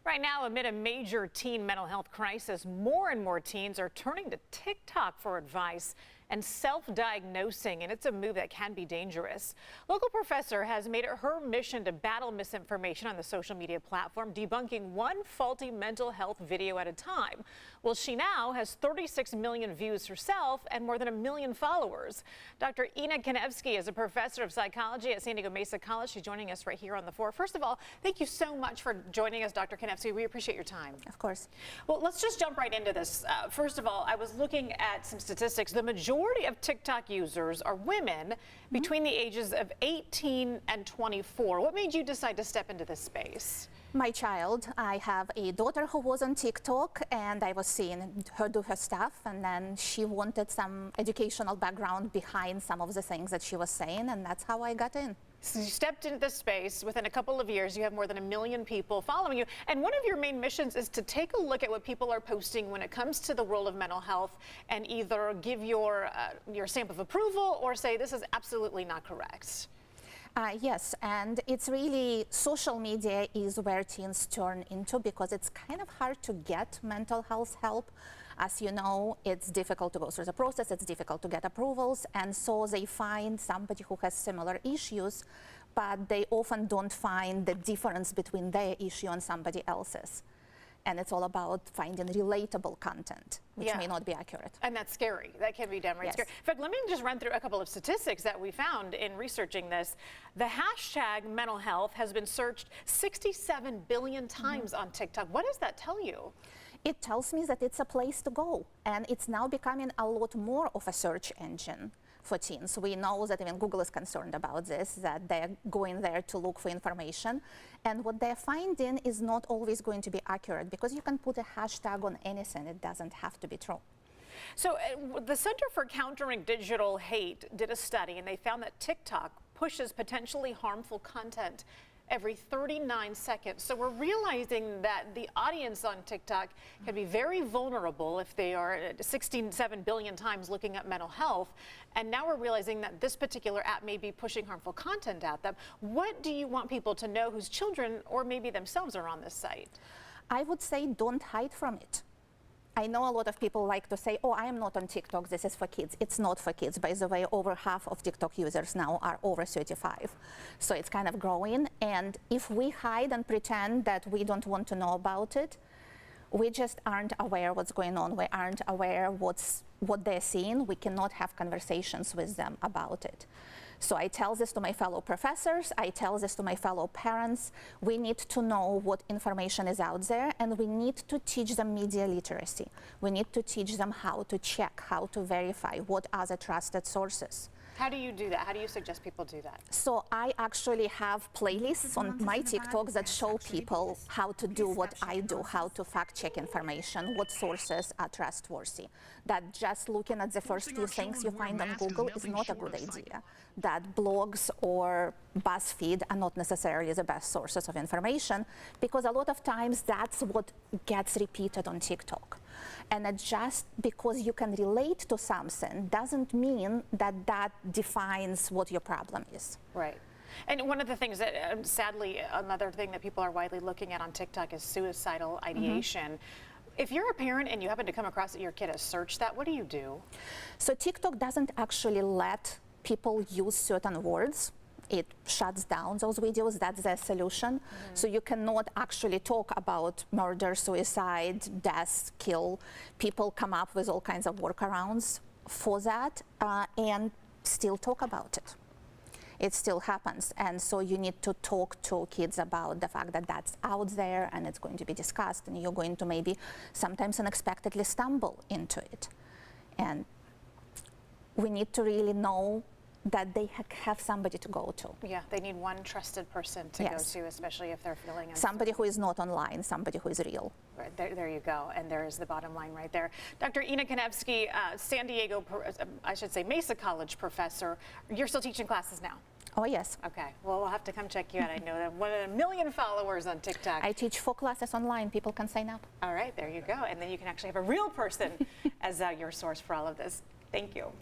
Right now, amid a major teen mental health crisis, more and more teens are turning to TikTok for advice and self-diagnosing, and it's a move that can be dangerous. Local professor has made it her mission to battle misinformation on the social media platform, debunking one faulty mental health video at a time. Well, she now has 36 million views herself and more than 1 million followers. Dr. Kanevsky is a professor of psychology at San Diego Mesa College. She's joining us right here on the floor. First of all, thank you so much for joining us, Dr. Kanevsky. We appreciate your time. Of course. Well, let's just jump right into this. First of all, I was looking at some statistics. The majority of TikTok users are women between the ages of 18 and 24. What made you decide to step into this space? My child, I have a daughter who was on TikTok, and I was seeing her do her stuff, and then she wanted some educational background behind some of the things that she was saying, and that's how I got in. So you stepped into this space. Within a couple of years, you have more than 1 million people following you. And one of your main missions is to take a look at what people are posting when it comes to the world of mental health and either give your stamp of approval or say this is absolutely not correct. Yes, and it's really, social media is where teens turn into because it's kind of hard to get mental health help. As you know, it's difficult to go through the process, it's difficult to get approvals, and so they find somebody who has similar issues, but they often don't find the difference between their issue and somebody else's. And it's all about finding relatable content, which may not be accurate. And that's scary. That can be downright scary. In fact, let me just run through a couple of statistics that we found in researching this. The hashtag mental health has been searched 67 billion times on TikTok. What does that tell you? It tells me that it's a place to go, and it's now becoming a lot more of a search engine for teens. We know that even Google is concerned about this, that they're going there to look for information. And what they're finding is not always going to be accurate because you can put a hashtag on anything. It doesn't have to be true. So the Center for Countering Digital Hate did a study, and they found that TikTok pushes potentially harmful content every 39 seconds. So we're realizing that the audience on TikTok can be very vulnerable if they are 67 billion times looking at mental health. And now we're realizing that this particular app may be pushing harmful content at them. What do you want people to know whose children or maybe themselves are on this site? I would say don't hide from it. I know a lot of people like to say, oh, I am not on TikTok, this is for kids. It's not for kids. By the way, over half of TikTok users now are over 35. So it's kind of growing. And if we hide and pretend that we don't want to know about it, we just aren't aware what's going on. We aren't aware what they're seeing. We cannot have conversations with them about it. So I tell this to my fellow professors, I tell this to my fellow parents. We need to know what information is out there, and we need to teach them media literacy. We need to teach them how to check, how to verify, what are the trusted sources. How do you do that? How do you suggest people do that? So I actually have playlists on my TikTok that show people how to do what I do, how to fact check information, what sources are trustworthy. That just looking at the first few things you find on Google is not a good idea. That blogs or BuzzFeed are not necessarily the best sources of information because a lot of times that's what gets repeated on TikTok. And just because you can relate to something doesn't mean that that defines what your problem is. Right. And one of the things that, sadly, another thing that people are widely looking at on TikTok is suicidal ideation. If you're a parent and you happen to come across that your kid has searched that, what do you do? So TikTok doesn't actually let people use certain words. It shuts down those videos. That's their solution. So you cannot actually talk about murder, suicide, death, kill. People come up with all kinds of workarounds for that and still talk about it. It still happens. And so you need to talk to kids about the fact that that's out there and it's going to be discussed, and you're going to maybe sometimes unexpectedly stumble into it. And we need to really know that they have somebody to go to. Yeah, they need one trusted person to go to, especially if they're feeling unstable. Somebody who is not online, somebody who is real. Right, there you go, and there is the bottom line right there. Dr. Kanevsky, San Diego, I should say Mesa College professor. You're still teaching classes now? Oh, yes. Okay, well, we'll have to come check you out. I know that 1 million followers on TikTok. I teach 4 classes online. People can sign up. All right, there you go. And then you can actually have a real person as your source for all of this. Thank you.